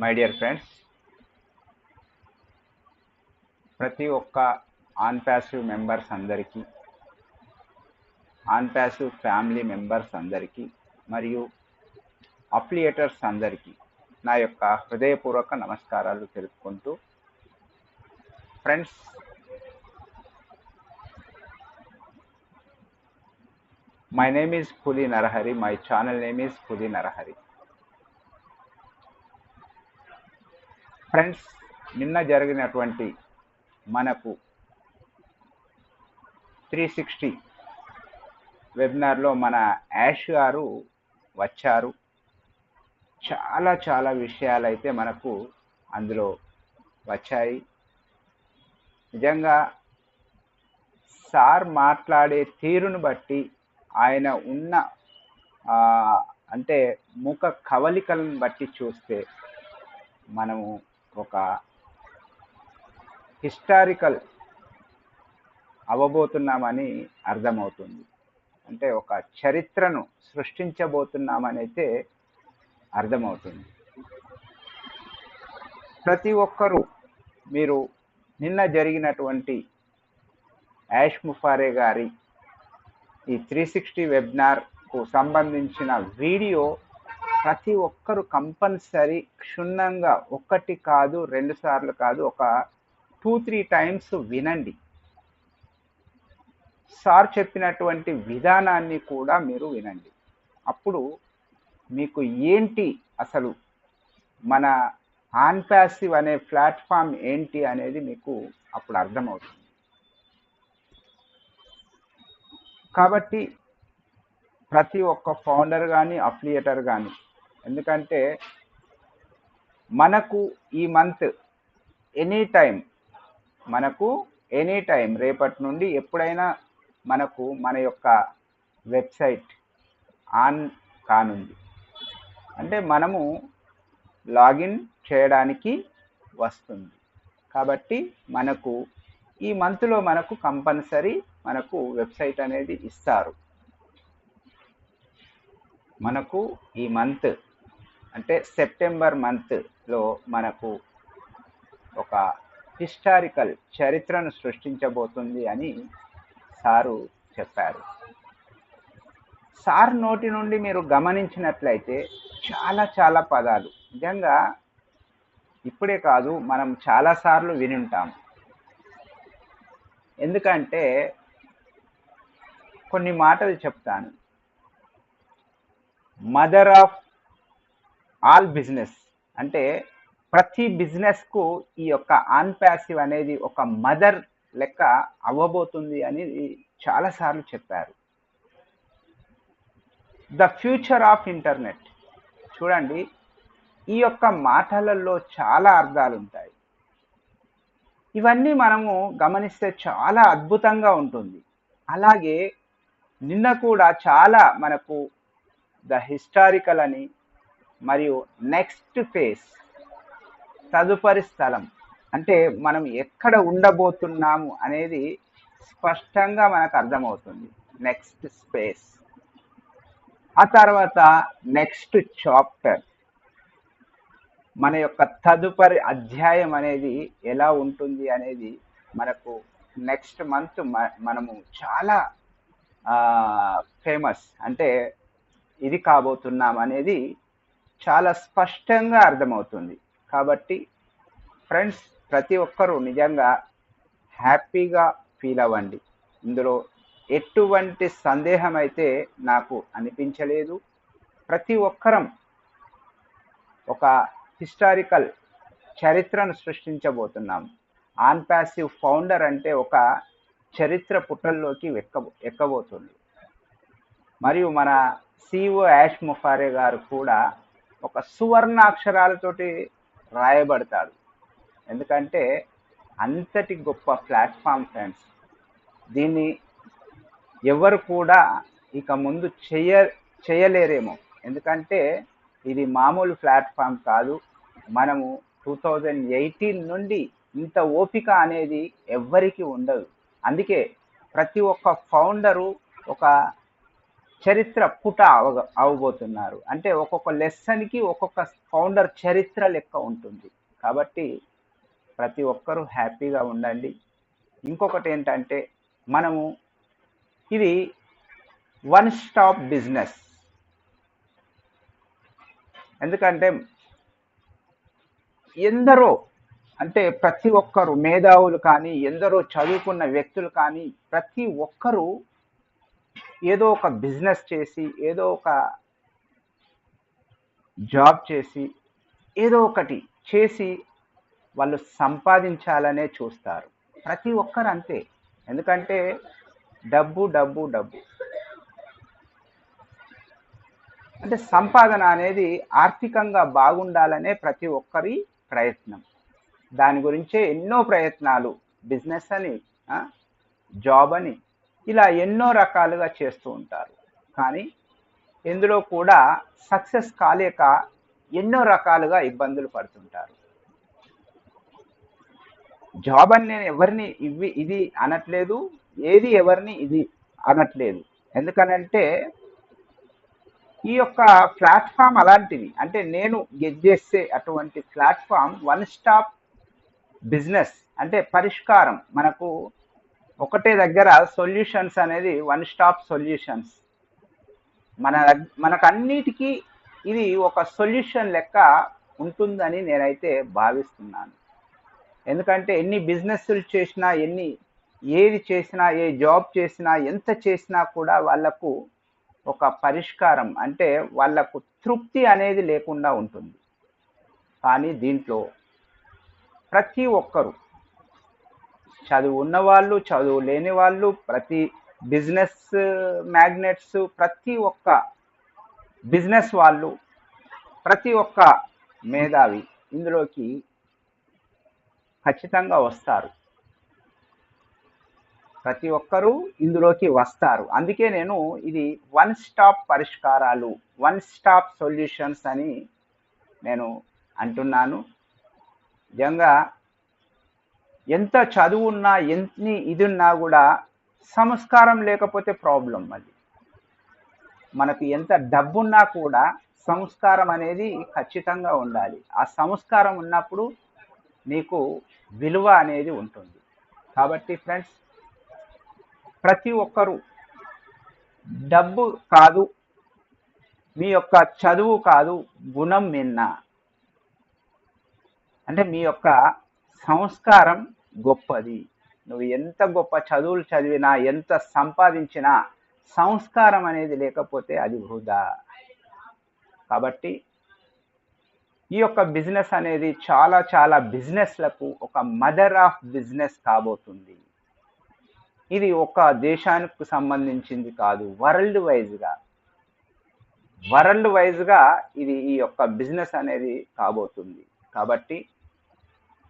My dear friends, ప్రతి ఒక్క on passive members అందరికీ, ఆన్ ప్యాసివ్ ఫ్యామిలీ మెంబర్స్ అందరికీ మరియు అఫిలియేటర్స్ అందరికీ నా యొక్క హృదయపూర్వక నమస్కారాలు తెలుపుకుంటూ, ఫ్రెండ్స్, మై నేమ్ ఈజ్ పులి Narahari. My channel name is పులి నరహరి. ఫ్రెండ్స్, నిన్న జరిగినటువంటి మనకు 360 వెబినార్లో మన యాష్ గారు వచ్చారు. చాలా విషయాలు అయితే మనకు అందులో వచ్చాయి. నిజంగా సార్ మాట్లాడే తీరును బట్టి, ఆయన ఉన్న అంటే ముఖ కవలికలను బట్టి చూస్తే మనము ఒక హిస్టారికల్ అవ్వబోతున్నామని అర్థమవుతుంది. అంటే ఒక చరిత్రను సృష్టించబోతున్నామని అయితే అర్థమవుతుంది. ప్రతి ఒక్కరూ మీరు నిన్న జరిగినటువంటి యాష్ ముఫారే గారి ఈ 360 వెబినార్కు సంబంధించిన వీడియో ప్రతి ఒక్కరు కంపల్సరీ క్షుణ్ణంగా 1 కాదు 2 సార్లు కాదు, ఒక 2-3 టైమ్స్ వినండి. సార్ చెప్పినటువంటి విధానాన్ని కూడా మీరు వినండి. అప్పుడు మీకు ఏంటి అసలు మన ఆన్ ప్యాసివ్ అనే ప్లాట్ఫామ్ ఏంటి అనేది మీకు అప్పుడు అర్థమవుతుంది. కాబట్టి ప్రతి ఒక్క ఫౌండర్ కానీ అఫిలియేటర్ కానీ, ఎందుకంటే మనకు ఈ మంత్ ఎనీ టైం రేపటి నుండి ఎప్పుడైనా మనకు మన యొక్క వెబ్సైట్ ఆన్ కానుంది. అంటే మనము లాగిన్ చేయడానికి వస్తుంది. కాబట్టి మనకు ఈ మంత్లో మనకు కంపల్సరీ మనకు వెబ్సైట్ అనేది ఇస్తారు. మనకు ఈ మంత్ అంటే సెప్టెంబర్ మంత్లో మనకు ఒక హిస్టారికల్ చరిత్రను సృష్టించబోతుంది అని సారు చెప్పారు. సార్ నోటి నుండి మీరు గమనించినట్లయితే చాలా పదాలు నిజంగా ఇప్పుడే కాదు, మనం చాలాసార్లు విని ఉంటాం. ఎందుకంటే కొన్ని మాటలు చెప్తాను. మదర్ ఆఫ్ ఆల్ బిజినెస్, అంటే ప్రతి బిజినెస్కు ఈ యొక్క ఆన్ ప్యాసివ్ అనేది ఒక మదర్ లెక్క అవ్వబోతుంది అని చాలాసార్లు చెప్పారు. The future of internet. చూడండి, ఈ యొక్క మాటలలో చాలా అర్థాలు ఉంటాయి. ఇవన్నీ మనము గమనిస్తే చాలా అద్భుతంగా ఉంటుంది. అలాగే నిన్న కూడా చాలా మనకు ద హిస్టారికల్ అని మరియు నెక్స్ట్ ఫేజ్, తదుపరి స్థలం, అంటే మనం ఎక్కడ ఉండబోతున్నాము అనేది స్పష్టంగా మనకు అర్థమవుతుంది. నెక్స్ట్ స్పేస్, ఆ తర్వాత నెక్స్ట్ చాప్టర్, మన యొక్క తదుపరి అధ్యాయం అనేది ఎలా ఉంటుంది అనేది మనకు నెక్స్ట్ మంత్ మనము చాలా ఫేమస్, అంటే ఇది కాబోతున్నాం అనేది చాలా స్పష్టంగా అర్థమవుతుంది. కాబట్టి ఫ్రెండ్స్, ప్రతి ఒక్కరూ నిజంగా హ్యాపీగా ఫీల్ అవ్వండి. ఇందులో ఎటువంటి సందేహం అయితే నాకు అనిపించలేదు. ప్రతి ఒక్కరం ఒక హిస్టారికల్ చరిత్రను సృష్టించబోతున్నాం. ఆన్ ప్యాసివ్ ఫౌండర్ అంటే ఒక చరిత్ర పుటల్లోకి ఎక్కబోతుంది. మరియు మన CEO యాష్ ముఫారే గారు కూడా ఒక సువర్ణాక్షరాలతోటి రాయబడతాడు. ఎందుకంటే అంతటి గొప్ప ప్లాట్ఫామ్ ఫ్రెండ్స్. దీన్ని ఎవరు కూడా ఇక ముందు చేయలేరేమో. ఎందుకంటే ఇది మామూలు ప్లాట్ఫామ్ కాదు. మనము 2018 నుండి ఇంత ఓపిక అనేది ఎవ్వరికి ఉండదు. అందుకే ప్రతి ఒక్క ఫౌండరు ఒక చరిత్ర పుట అవబోతున్నారు. అంటే ఒక్కొక్క లెసన్కి ఒక్కొక్క ఫౌండర్ చరిత్ర లెక్క ఉంటుంది. కాబట్టి ప్రతి ఒక్కరూ హ్యాపీగా ఉండండి. ఇంకొకటి ఏంటంటే మనము ఇది వన్ స్టాప్ బిజినెస్. ఎందుకంటే ఎందరో అంటే ప్రతి ఒక్కరు మేధావులు కానీ ఎందరో చదువుకున్న వ్యక్తులు కానీ ప్రతి ఒక్కరూ ఏదో ఒక బిజినెస్ చేసి ఏదో ఒక జాబ్ చేసి ఏదో ఒకటి చేసి వాళ్ళు సంపాదించాలనే చూస్తారు. ప్రతి ఒక్కరు అంతే. ఎందుకంటే డబ్బు డబ్బు డబ్బు అంటే సంపాదన అనేది ఆర్థికంగా బాగుండాలనే ప్రతి ఒక్కరి ప్రయత్నం. దాని గురించే ఎన్నో ప్రయత్నాలు, బిజినెస్ అని, జాబ్ అని, ఇలా ఎన్నో రకాలుగా చేస్తూ ఉంటారు. కానీ ఇందులో కూడా సక్సెస్ కాలేక ఎన్నో రకాలుగా ఇబ్బందులు పడుతుంటారు. జాబ్ అని నేను ఎవరిని ఇది అనట్లేదు, ఏది ఎవరిని ఇది అనట్లేదు. ఎందుకనంటే ఈ యొక్క ప్లాట్ఫామ్ అలాంటిది. అంటే నేను గెట్ చేసే అటువంటి ప్లాట్ఫామ్ వన్ స్టాప్ బిజినెస్. అంటే పరిష్కారం, మనకు ఒకటే దగ్గర సొల్యూషన్స్ అనేది వన్ స్టాప్ సొల్యూషన్స్. మనకన్నిటికీ ఇది ఒక సొల్యూషన్ లెక్క ఉంటుందని నేనైతే భావిస్తున్నాను. ఎందుకంటే ఎన్ని బిజినెస్లు చేసినా, ఏది చేసినా, ఏ జాబ్ చేసినా, ఎంత చేసినా కూడా వాళ్ళకు ఒక పరిష్కారం అంటే వాళ్ళకు తృప్తి అనేది లేకుండా ఉంటుంది. కానీ దీంట్లో ప్రతి ఒక్కరు, చదువు ఉన్నవాళ్ళు, చదువు లేని వాళ్ళు, ప్రతి బిజినెస్ మ్యాగ్నెట్స్, ప్రతి ఒక్క బిజినెస్ వాళ్ళు, ప్రతి ఒక్క మేధావి ఇందులోకి ఖచ్చితంగా వస్తారు. ప్రతి ఒక్కరూ ఇందులోకి వస్తారు. అందుకే నేను ఇది వన్ స్టాప్ పరిష్కారాలు, వన్ స్టాప్ సొల్యూషన్స్ అని నేను అంటున్నాను. నిజంగా ఎంత చదువు ఉన్నా, ఎన్ని ఇది ఉన్నా కూడా సంస్కారం లేకపోతే ప్రాబ్లం. అది మనకు ఎంత డబ్బున్నా కూడా సంస్కారం అనేది ఖచ్చితంగా ఉండాలి. ఆ సంస్కారం ఉన్నప్పుడు నీకు విలువ అనేది ఉంటుంది. కాబట్టి ఫ్రెండ్స్, ప్రతి ఒక్కరూ డబ్బు కాదు, మీ యొక్క చదువు కాదు, గుణం మిన్న. అంటే మీ యొక్క సంస్కారం గొప్పది. నువ్వు ఎంత గొప్ప చదువులు చదివినా, ఎంత సంపాదించినా సంస్కారం అనేది లేకపోతే అది వృధా. కాబట్టి ఈ యొక్క బిజినెస్ అనేది చాలా చాలా బిజినెస్లకు ఒక మదర్ ఆఫ్ బిజినెస్ కాబోతుంది. ఇది ఒక దేశానికి సంబంధించింది కాదు, వరల్డ్ వైజ్గా ఇది ఈ యొక్క బిజినెస్ అనేది కాబోతుంది. కాబట్టి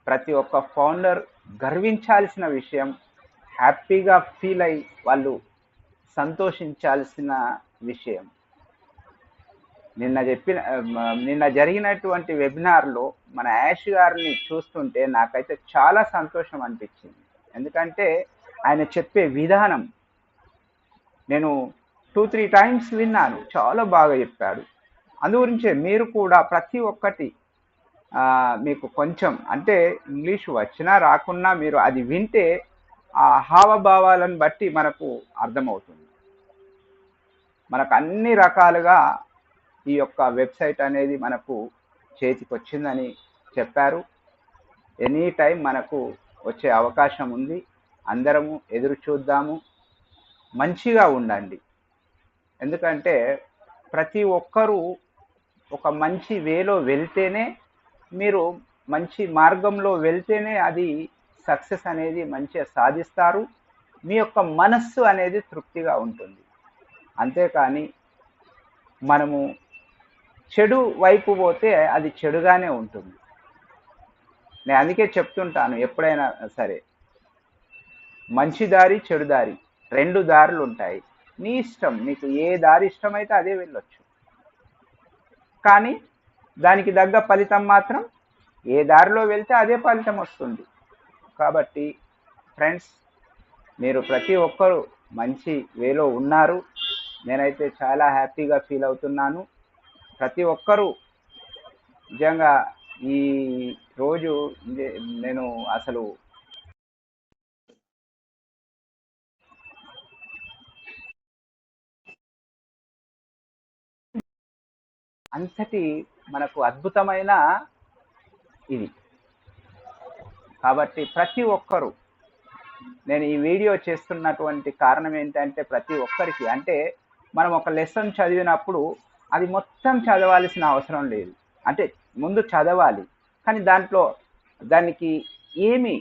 ప్రతి ఒక్క ఫౌండర్ గర్వించాల్సిన విషయం, హ్యాపీగా ఫీల్ అయ్యి వాళ్ళు సంతోషించాల్సిన విషయం. నిన్న జరిగినటువంటి వెబినార్లో మన యాష్ గారిని చూస్తుంటే నాకైతే చాలా సంతోషం అనిపించింది. ఎందుకంటే ఆయన చెప్పే విధానం నేను 2-3 టైమ్స్ విన్నాను. చాలా బాగా చెప్పాడు. అందుగురించే మీరు కూడా ప్రతి ఒక్కటి మీకు కొంచెం అంటే ఇంగ్లీష్ వచ్చినా రాకున్నా మీరు అది వింటే ఆ హావభావాలను బట్టి మనకు అర్థమవుతుంది. మనకు అన్ని రకాలుగా ఈ యొక్క వెబ్సైట్ అనేది మనకు చేతికి వచ్చిందని చెప్పారు. ఎనీ టైం మనకు వచ్చే అవకాశం ఉంది. అందరము ఎదురు చూద్దాము. మంచిగా ఉండండి. ఎందుకంటే ప్రతి ఒక్కరూ ఒక మంచి వేలో వెళ్తేనే, మీరు మంచి మార్గంలో వెళ్తేనే అది సక్సెస్ అనేది మంచిగా సాధిస్తారు. మీ యొక్క మనస్సు అనేది తృప్తిగా ఉంటుంది. అంతేకాని మనము చెడు వైపు పోతే అది చెడుగానే ఉంటుంది. నేను అందుకే చెప్తుంటాను, ఎప్పుడైనా సరే మంచి దారి, చెడు దారి, 2 దారులు ఉంటాయి. నీ ఇష్టం, నీకు ఏ దారి ఇష్టమైతే అదే వెళ్ళొచ్చు. కానీ దానికి తగ్గ ఫలితం మాత్రం ఏ దారిలో వెళ్తే అదే ఫలితం వస్తుంది. కాబట్టి ఫ్రెండ్స్, మీరు ప్రతి ఒక్కరూ మంచి వేలో ఉన్నారు. నేనైతే చాలా హ్యాపీగా ఫీల్ అవుతున్నాను. ప్రతి ఒక్కరూ నిజంగా ఈ రోజు నేను అసలు అంతటి మనకు అద్భుతమైన ఇది. కాబట్టి ప్రతి ఒక్కరూ, నేను ఈ వీడియో చేస్తున్నటువంటి కారణం ఏంటంటే ప్రతి ఒక్కరికి, అంటే మనం ఒక లెసన్ చదివినప్పుడు అది మొత్తం చదవాల్సిన అవసరం లేదు. అంటే ముందు చదవాలి, కానీ దానికి ఏమి,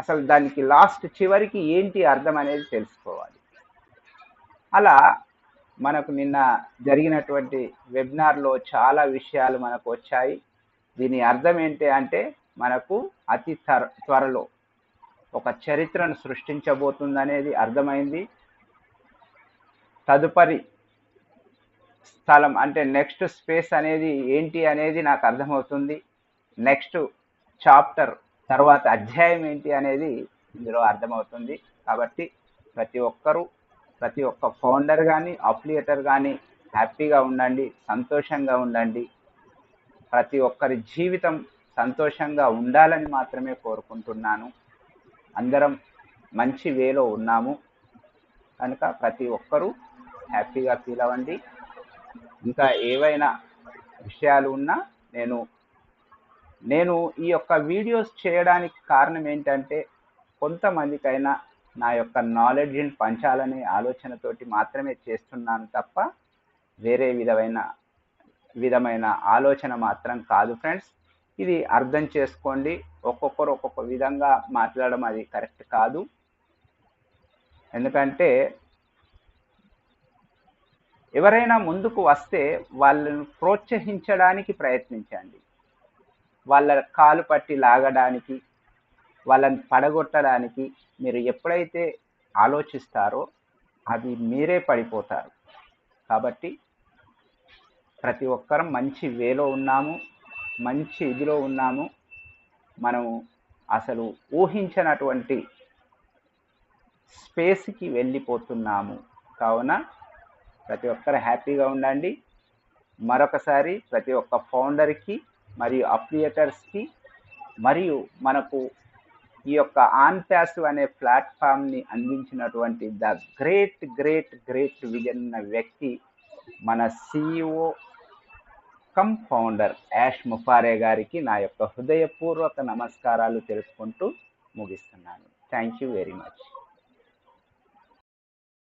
అసలు దానికి లాస్ట్ చివరికి ఏంటి అర్థం అనేది తెలుసుకోవాలి. అలా మనకు నిన్న జరిగినటువంటి వెబినార్లో చాలా విషయాలు మనకు వచ్చాయి. దీని అర్థం ఏంటి అంటే మనకు అతి త్వరలో ఒక చరిత్రను సృష్టించబోతుందనేది అర్థమైంది. తదుపరి స్థలం అంటే నెక్స్ట్ స్పేస్ అనేది ఏంటి అనేది నాకు అర్థమవుతుంది. నెక్స్ట్ చాప్టర్ తర్వాత అధ్యాయం ఏంటి అనేది ఇందులో అర్థమవుతుంది. కాబట్టి ప్రతి ఒక్కరూ, ప్రతి ఒక్క ఫౌండర్ కానీ అఫిలియేటర్ కానీ హ్యాపీగా ఉండండి, సంతోషంగా ఉండండి. ప్రతి ఒక్కరి జీవితం సంతోషంగా ఉండాలని మాత్రమే కోరుకుంటున్నాను. అందరం మంచి వేలో ఉన్నాము కనుక ప్రతి ఒక్కరూ హ్యాపీగా ఫీల్ అవ్వండి. ఇంకా ఏవైనా విషయాలు ఉన్నా నేను ఈ యొక్క వీడియోస్ చేయడానికి కారణం ఏంటంటే కొంతమందికైనా నా యొక్క నాలెడ్జ్ని పంచాలనే ఆలోచనతోటి మాత్రమే చేస్తున్నాను తప్ప వేరే విధమైన ఆలోచన మాత్రం కాదు ఫ్రెండ్స్. ఇది అర్థం చేసుకోండి. ఒక్కొక్కరు ఒక్కొక్క విధంగా మాట్లాడడం అది కరెక్ట్ కాదు. ఎందుకంటే ఎవరైనా ముందుకు వస్తే వాళ్ళను ప్రోత్సహించడానికి ప్రయత్నించండి. వాళ్ళ కాలు పట్టి లాగడానికి, వాళ్ళని పడగొట్టడానికి మీరు ఎప్పుడైతే ఆలోచిస్తారో అది మీరే పడిపోతారు. కాబట్టి ప్రతి ఒక్కరం మంచి వేలో ఉన్నాము, మంచి ఇదిలో ఉన్నాము. మనము అసలు ఊహించినటువంటి స్పేస్కి వెళ్ళిపోతున్నాము. కావున ప్రతి ఒక్కరు హ్యాపీగా ఉండండి. మరొకసారి ప్రతి ఒక్క ఫౌండర్కి మరియు అఫిలియేటర్స్కి మరియు మనకు ఈ యొక్క ఆన్ ప్యాసివ్ అనే ప్లాట్ఫామ్ని అందించినటువంటి the great great great vision ఉన్న వ్యక్తి మన సిఇఓ కమ్ ఫౌండర్ యాష్ ముఫారే గారికి నా యొక్క హృదయపూర్వక నమస్కారాలు తెలుపుకుంటూ ముగిస్తున్నాను. Thank you very much.